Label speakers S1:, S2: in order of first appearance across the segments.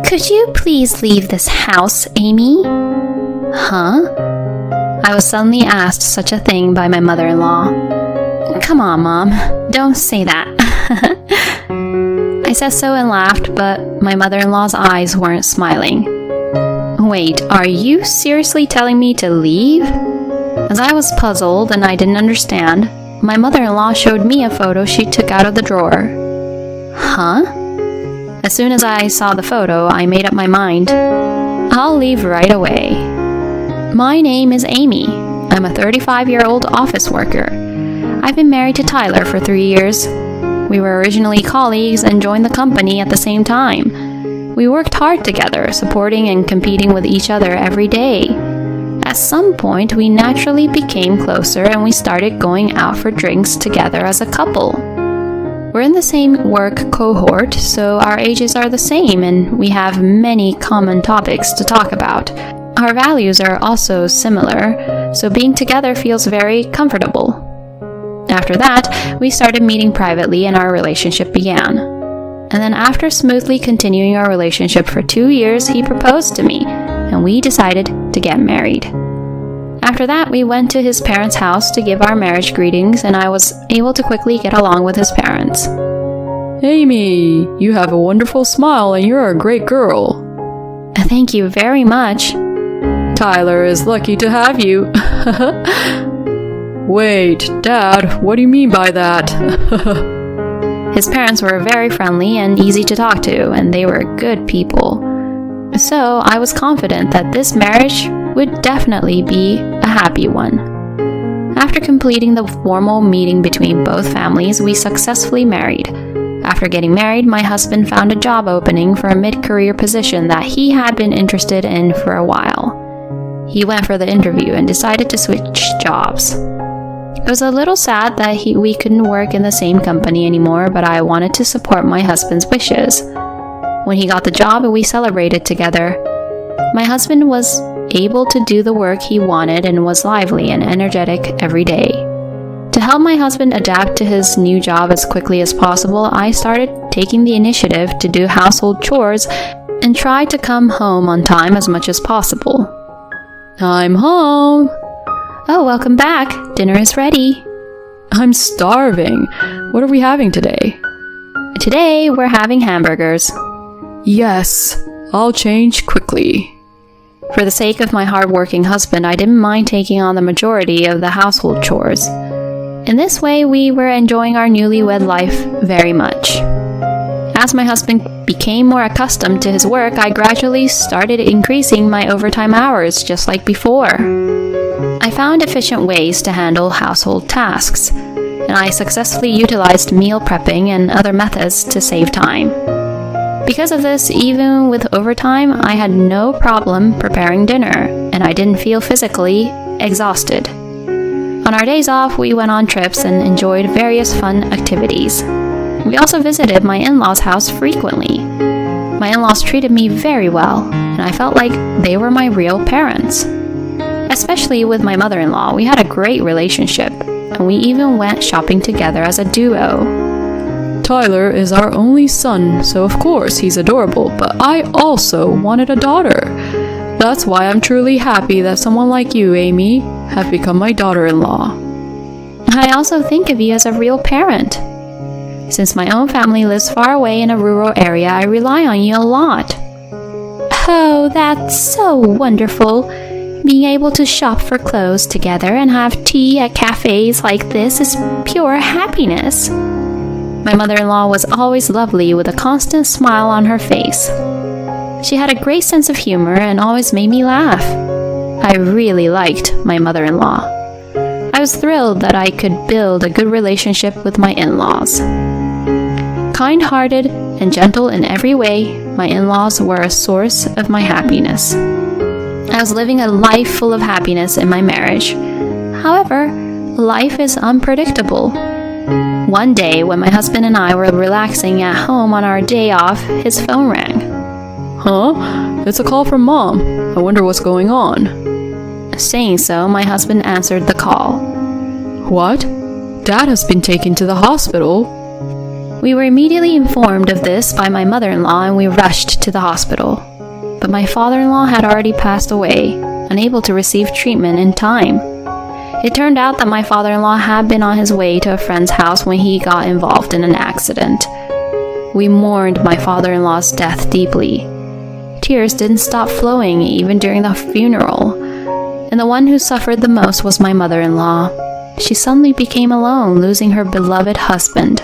S1: Could you please leave this house, Amy? Huh? I was suddenly asked such a thing by my mother-in-law. Come on, Mom, don't say that. I said so and laughed, but my mother-in-law's eyes weren't smiling. Wait, are you seriously telling me to leave? As I was puzzled and I didn't understand, my mother-in-law showed me a photo she took out of the drawer. Huh? As soon as I saw the photo, I made up my mind. I'll leave right away. My name is Amy. I'm a 35-year-old office worker. I've been married to Tyler for 3 years. We were originally colleagues and joined the company at the same time. We worked hard together, supporting and competing with each other every day. At some point, we naturally became closer and we started going out for drinks together as a couple. We're in the same work cohort, so our ages are the same and we have many common topics to talk about. Our values are also similar, so being together feels very comfortable. After that, we started meeting privately and our relationship began. And then after smoothly continuing our relationship for 2 years, he proposed to me, and we decided to get married. After that, we went to his parents' house to give our marriage greetings, and I was able to quickly get along with his parents.
S2: Amy, you have a wonderful smile and you're a great girl.
S1: Thank you very much.
S2: Tyler is lucky to have you. Wait, Dad, what do you mean by that?
S1: His parents were very friendly and easy to talk to, and they were good people. So I was confident that this marriage would definitely be a happy one. After completing the formal meeting between both families, we successfully married. After getting married, my husband found a job opening for a mid-career position that he had been interested in for a while. He went for the interview and decided to switch jobs. It was a little sad that we couldn't work in the same company anymore, but I wanted to support my husband's wishes. When he got the job, we celebrated together. My husband was able to do the work he wanted and was lively and energetic every day. To help my husband adapt to his new job as quickly as possible, I started taking the initiative to do household chores and try to come home on time as much as possible.
S2: I'm home.
S1: Oh, welcome back. Dinner is ready.
S2: I'm starving. What are we having today?
S1: Today, we're having hamburgers.
S2: Yes, I'll change quickly.
S1: For the sake of my hard-working husband, I didn't mind taking on the majority of the household chores. In this way, we were enjoying our newlywed life very much. As my husband became more accustomed to his work, I gradually started increasing my overtime hours just like before. I found efficient ways to handle household tasks, and I successfully utilized meal prepping and other methods to save time. Because of this, even with overtime, I had no problem preparing dinner, and I didn't feel physically exhausted. On our days off, we went on trips and enjoyed various fun activities. We also visited my in-laws' house frequently. My in-laws treated me very well, and I felt like they were my real parents. Especially with my mother-in-law, we had a great relationship, and we even went shopping together as a duo.
S2: Tyler is our only son, so of course he's adorable, but I also wanted a daughter. That's why I'm truly happy that someone like you, Amy, have become my daughter-in-law.
S1: I also think of you as a real parent. Since my own family lives far away in a rural area, I rely on you a lot. Oh, that's so wonderful. Being able to shop for clothes together and have tea at cafes like this is pure happiness. My mother-in-law was always lovely with a constant smile on her face. She had a great sense of humor and always made me laugh. I really liked my mother-in-law. I was thrilled that I could build a good relationship with my in-laws. Kind-hearted and gentle in every way, my in-laws were a source of my happiness. I was living a life full of happiness in my marriage. However, life is unpredictable. One day, when my husband and I were relaxing at home on our day off, his phone rang.
S2: Huh? It's a call from Mom. I wonder what's going on.
S1: Saying so, my husband answered the call.
S2: What? Dad has been taken to the hospital?
S1: We were immediately informed of this by my mother-in-law and we rushed to the hospital. But my father-in-law had already passed away, unable to receive treatment in time. It turned out that my father-in-law had been on his way to a friend's house when he got involved in an accident. We mourned my father-in-law's death deeply. Tears didn't stop flowing even during the funeral, and the one who suffered the most was my mother-in-law. She suddenly became alone, losing her beloved husband.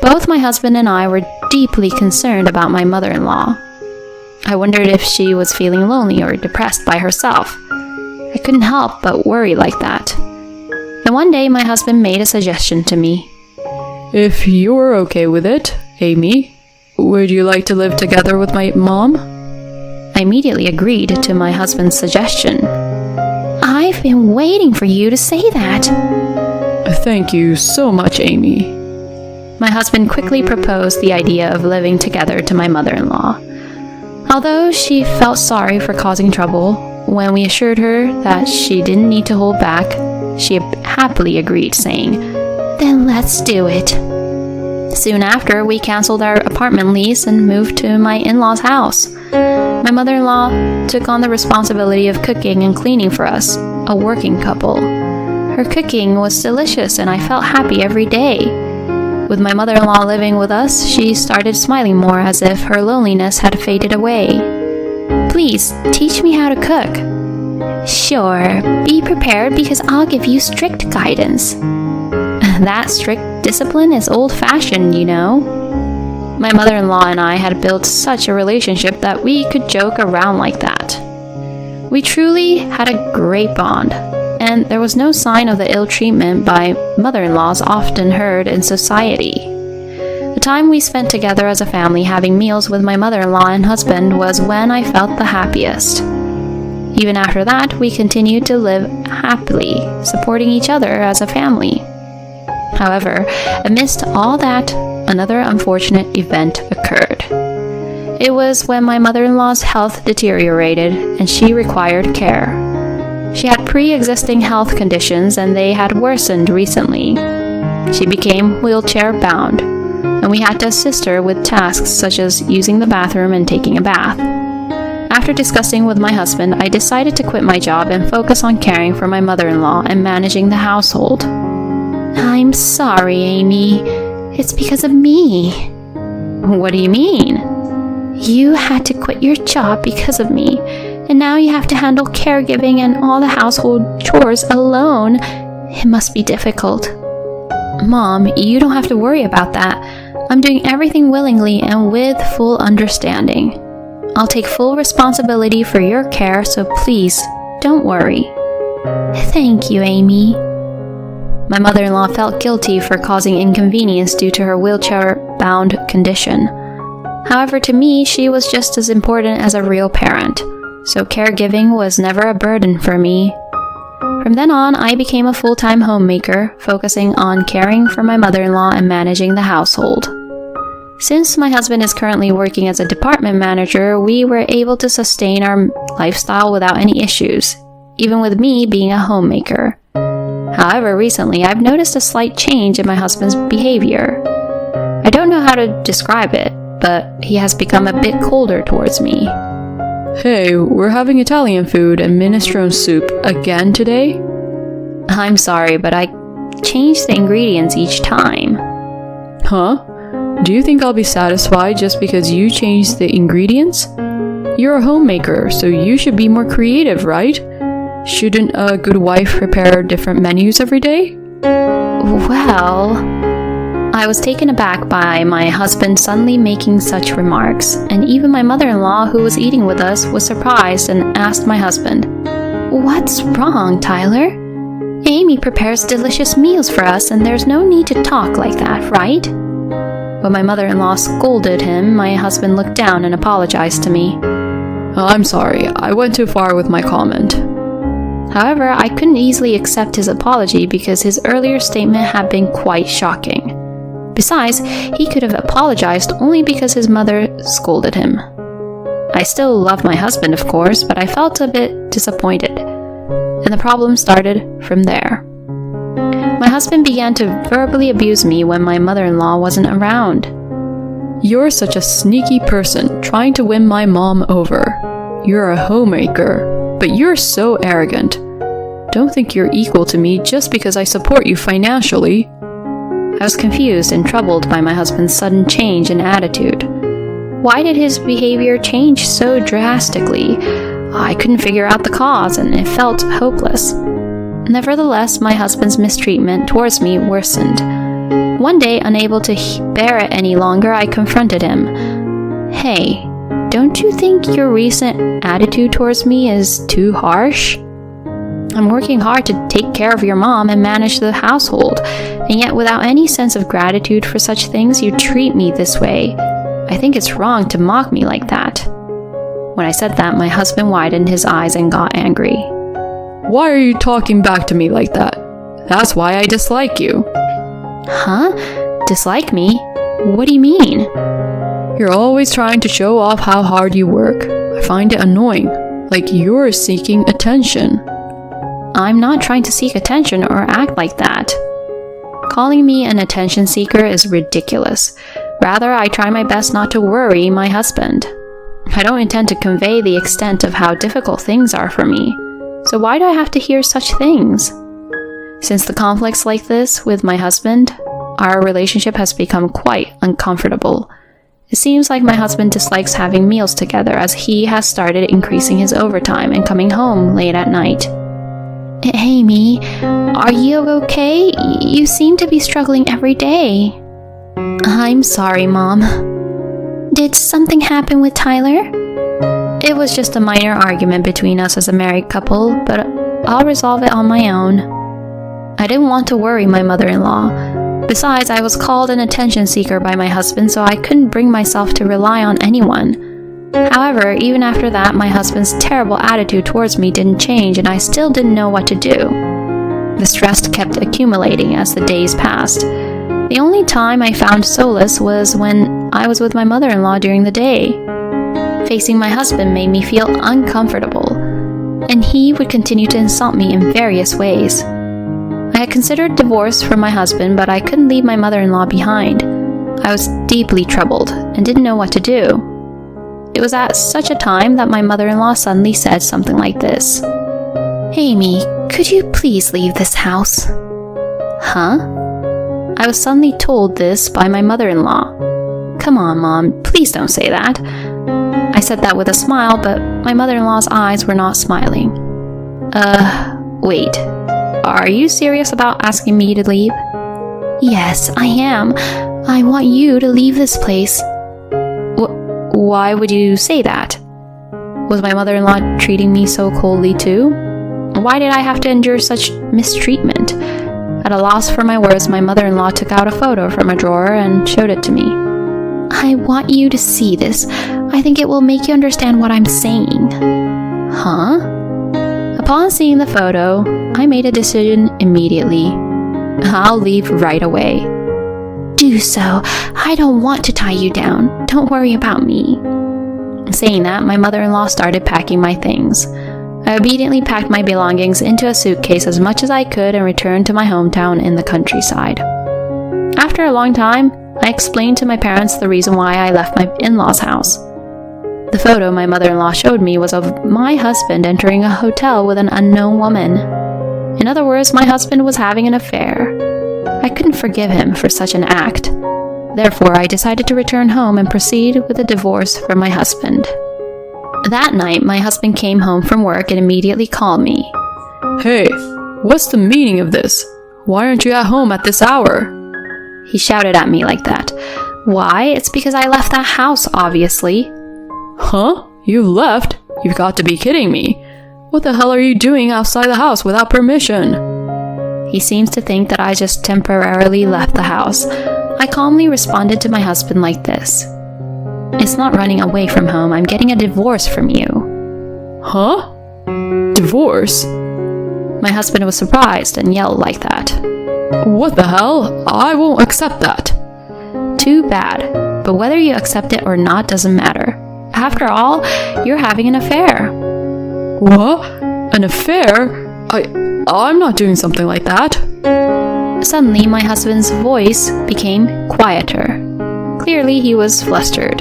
S1: Both my husband and I were deeply concerned about my mother-in-law. I wondered if she was feeling lonely or depressed by herself. I couldn't help but worry like that. Then one day my husband made a suggestion to me.
S2: If you're okay with it, Amy, would you like to live together with my mom?
S1: I immediately agreed to my husband's suggestion. I've been waiting for you to say that.
S2: Thank you so much, Amy.
S1: My husband quickly proposed the idea of living together to my mother-in-law. Although she felt sorry for causing trouble, when we assured her that she didn't need to hold back, she happily agreed, saying, "Then let's do it." Soon after, we canceled our apartment lease and moved to my in-laws' house. My mother-in-law took on the responsibility of cooking and cleaning for us, a working couple. Her cooking was delicious and I felt happy every day. With my mother-in-law living with us, she started smiling more as if her loneliness had faded away. "Please, teach me how to cook." "Sure, be prepared because I'll give you strict guidance." That strict discipline is old-fashioned, you know. My mother-in-law and I had built such a relationship that we could joke around like that. We truly had a great bond, and there was no sign of the ill treatment by mother-in-laws often heard in society. The time we spent together as a family having meals with my mother-in-law and husband was when I felt the happiest. Even after that, we continued to live happily, supporting each other as a family. However, amidst all that, another unfortunate event occurred. It was when my mother-in-law's health deteriorated and she required care. She had pre-existing health conditions and they had worsened recently. She became wheelchair-bound, and we had to assist her with tasks such as using the bathroom and taking a bath. After discussing with my husband, I decided to quit my job and focus on caring for my mother-in-law and managing the household. "I'm sorry, Amy. It's because of me." "What do you mean?" "You had to quit your job because of me, and now you have to handle caregiving and all the household chores alone. It must be difficult." "Mom, you don't have to worry about that. I'm doing everything willingly and with full understanding. I'll take full responsibility for your care, so please, don't worry." "Thank you, Amy." My mother-in-law felt guilty for causing inconvenience due to her wheelchair-bound condition. However, to me, she was just as important as a real parent, so caregiving was never a burden for me. From then on, I became a full-time homemaker, focusing on caring for my mother-in-law and managing the household. Since my husband is currently working as a department manager, we were able to sustain our lifestyle without any issues, even with me being a homemaker. However, recently I've noticed a slight change in my husband's behavior. I don't know how to describe it, but he has become a bit colder towards me.
S2: Hey, we're having Italian food and minestrone soup again today?
S1: I'm sorry, but I change the ingredients each time.
S2: Huh? Do you think I'll be satisfied just because you changed the ingredients? You're a homemaker, so you should be more creative, right? Shouldn't a good wife prepare different menus every day?
S1: Well, I was taken aback by my husband suddenly making such remarks, and even my mother-in-law, who was eating with us, was surprised and asked my husband, "What's wrong, Tyler? Amy prepares delicious meals for us and there's no need to talk like that, right?" When my mother-in-law scolded him, my husband looked down and apologized to me.
S2: I'm sorry, I went too far with my comment.
S1: However, I couldn't easily accept his apology because his earlier statement had been quite shocking. Besides, he could have apologized only because his mother scolded him. I still love my husband, of course, but I felt a bit disappointed, and the problem started from there. My husband began to verbally abuse me when my mother-in-law wasn't around.
S2: You're such a sneaky person, trying to win my mom over. You're a homemaker, but you're so arrogant. Don't think you're equal to me just because I support you financially.
S1: I was confused and troubled by my husband's sudden change in attitude. Why did his behavior change so drastically? I couldn't figure out the cause, and it felt hopeless. Nevertheless, my husband's mistreatment towards me worsened. One day, unable to bear it any longer, I confronted him. Hey, don't you think your recent attitude towards me is too harsh? I'm working hard to take care of your mom and manage the household, and yet without any sense of gratitude for such things, you treat me this way. I think it's wrong to mock me like that. When I said that, my husband widened his eyes and got angry.
S2: Why are you talking back to me like that? That's why I dislike you.
S1: Huh? Dislike me? What do you mean?
S2: You're always trying to show off how hard you work. I find it annoying, like you're seeking attention.
S1: I'm not trying to seek attention or act like that. Calling me an attention seeker is ridiculous. Rather, I try my best not to worry my husband. I don't intend to convey the extent of how difficult things are for me. So why do I have to hear such things? Since the conflicts like this with my husband, our relationship has become quite uncomfortable. It seems like my husband dislikes having meals together, as he has started increasing his overtime and coming home late at night. Amy, are you okay? You seem to be struggling every day. I'm sorry, Mom. Did something happen with Tyler? It was just a minor argument between us as a married couple, but I'll resolve it on my own. I didn't want to worry my mother-in-law. Besides, I was called an attention seeker by my husband, so I couldn't bring myself to rely on anyone. However, even after that, my husband's terrible attitude towards me didn't change, and I still didn't know what to do. The stress kept accumulating as the days passed. The only time I found solace was when I was with my mother-in-law during the day. Facing my husband made me feel uncomfortable, and he would continue to insult me in various ways. I had considered divorce from my husband, but I couldn't leave my mother-in-law behind. I was deeply troubled and didn't know what to do. It was at such a time that my mother-in-law suddenly said something like this. Amy, could you please leave this house? Huh? I was suddenly told this by my mother-in-law. Come on, Mom, please don't say that. I said that with a smile, but my mother-in-law's eyes were not smiling. Wait. Are you serious about asking me to leave? Yes, I am. I want you to leave this place. Why would you say that? Was my mother-in-law treating me so coldly too? Why did I have to endure such mistreatment? At a loss for my words, my mother-in-law took out a photo from a drawer and showed it to me. I want you to see this. I think it will make you understand what I'm saying. Huh? Upon seeing the photo, I made a decision immediately. I'll leave right away. Do so. I don't want to tie you down. Don't worry about me. Saying that, my mother-in-law started packing my things. I obediently packed my belongings into a suitcase as much as I could and returned to my hometown in the countryside. After a long time, I explained to my parents the reason why I left my in-laws' house. The photo my mother-in-law showed me was of my husband entering a hotel with an unknown woman. In other words, my husband was having an affair. I couldn't forgive him for such an act. Therefore, I decided to return home and proceed with a divorce from my husband. That night, my husband came home from work and immediately called me.
S2: Hey, what's the meaning of this? Why aren't you at home at this hour?
S1: He shouted at me like that. Why? It's because I left that house, obviously.
S2: Huh? You left? You've got to be kidding me. What the hell are you doing outside the house without permission?
S1: He seems to think that I just temporarily left the house. I calmly responded to my husband like this. It's not running away from home. I'm getting a divorce from you.
S2: Huh? Divorce?
S1: My husband was surprised and yelled like that.
S2: What the hell? I won't accept that.
S1: Too bad. But whether you accept it or not doesn't matter. After all, you're having an affair.
S2: What? An affair? I'm not doing something like that.
S1: Suddenly, my husband's voice became quieter. Clearly, he was flustered.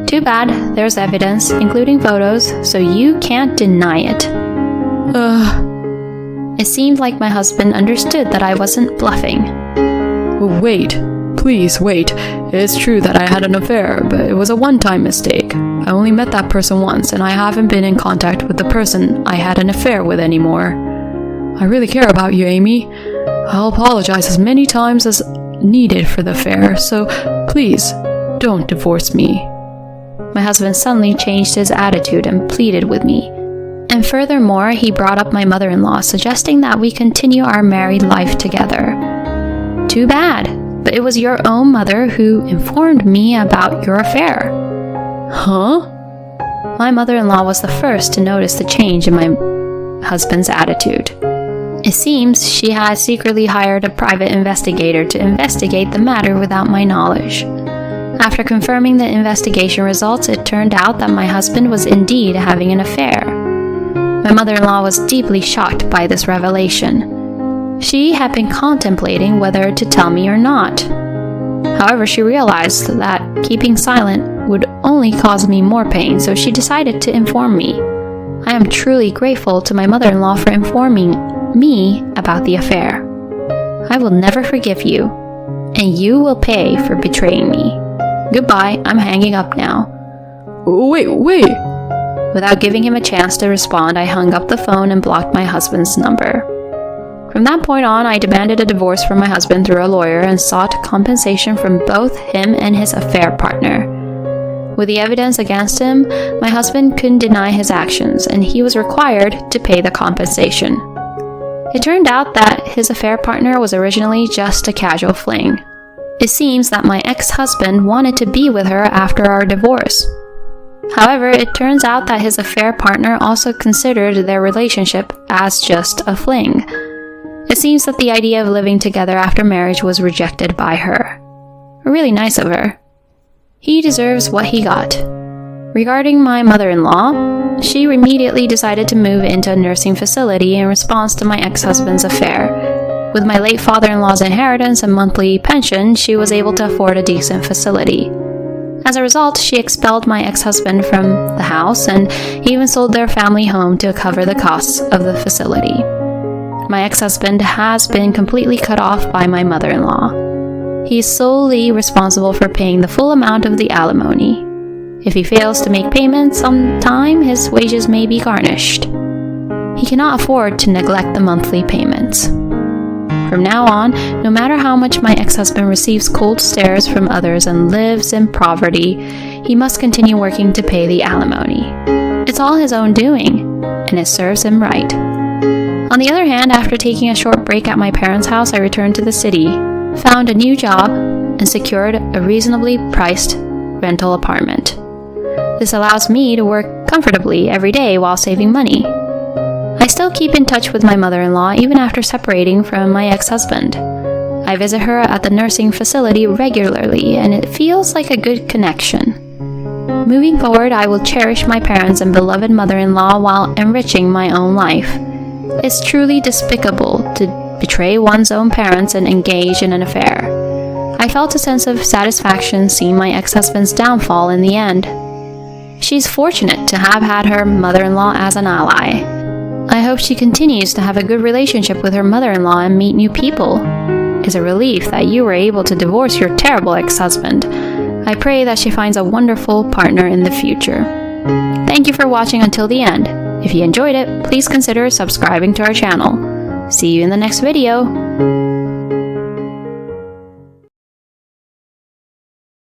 S1: Too bad, there's evidence, including photos, so you can't deny it. It seemed like my husband understood that I wasn't bluffing.
S2: Wait. Please, wait. It's true that I had an affair, but it was a one-time mistake. I only met that person once, and I haven't been in contact with the person I had an affair with anymore. I really care about you, Amy. I'll apologize as many times as needed for the affair, so please, don't divorce me.
S1: My husband suddenly changed his attitude and pleaded with me. And furthermore, he brought up my mother-in-law, suggesting that we continue our married life together. Too bad. But it was your own mother who informed me about your affair.
S2: Huh?
S1: My mother-in-law was the first to notice the change in my husband's attitude. It seems she had secretly hired a private investigator to investigate the matter without my knowledge. After confirming the investigation results, it turned out that my husband was indeed having an affair. My mother-in-law was deeply shocked by this revelation. She had been contemplating whether to tell me or not. However, she realized that keeping silent would only cause me more pain, so she decided to inform me. I am truly grateful to my mother-in-law for informing me about the affair. I will never forgive you, and you will pay for betraying me. Goodbye, I'm hanging up now.
S2: Wait.
S1: Without giving him a chance to respond, I hung up the phone and blocked my husband's number. From that point on, I demanded a divorce from my husband through a lawyer and sought compensation from both him and his affair partner. With the evidence against him, my husband couldn't deny his actions, and he was required to pay the compensation. It turned out that his affair partner was originally just a casual fling. It seems that my ex-husband wanted to be with her after our divorce. However, it turns out that his affair partner also considered their relationship as just a fling. It seems that the idea of living together after marriage was rejected by her. Really nice of her. He deserves what he got. Regarding my mother-in-law, she immediately decided to move into a nursing facility in response to my ex-husband's affair. With my late father-in-law's inheritance and monthly pension, she was able to afford a decent facility. As a result, she expelled my ex-husband from the house and even sold their family home to cover the costs of the facility. My ex-husband has been completely cut off by my mother-in-law. He is solely responsible for paying the full amount of the alimony. If he fails to make payments on time, his wages may be garnished. He cannot afford to neglect the monthly payments. From now on, no matter how much my ex-husband receives cold stares from others and lives in poverty, he must continue working to pay the alimony. It's all his own doing, and it serves him right. On the other hand, after taking a short break at my parents' house, I returned to the city, found a new job, and secured a reasonably priced rental apartment. This allows me to work comfortably every day while saving money. I still keep in touch with my mother-in-law even after separating from my ex-husband. I visit her at the nursing facility regularly, and it feels like a good connection. Moving forward, I will cherish my parents and beloved mother-in-law while enriching my own life. It's truly despicable to betray one's own parents and engage in an affair. I felt a sense of satisfaction seeing my ex-husband's downfall in the end. She's fortunate to have had her mother-in-law as an ally. I hope she continues to have a good relationship with her mother-in-law and meet new people. It's a relief that you were able to divorce your terrible ex-husband. I pray that she finds a wonderful partner in the future. Thank you for watching until the end. If you enjoyed it, please consider subscribing to our channel. See you in the next video.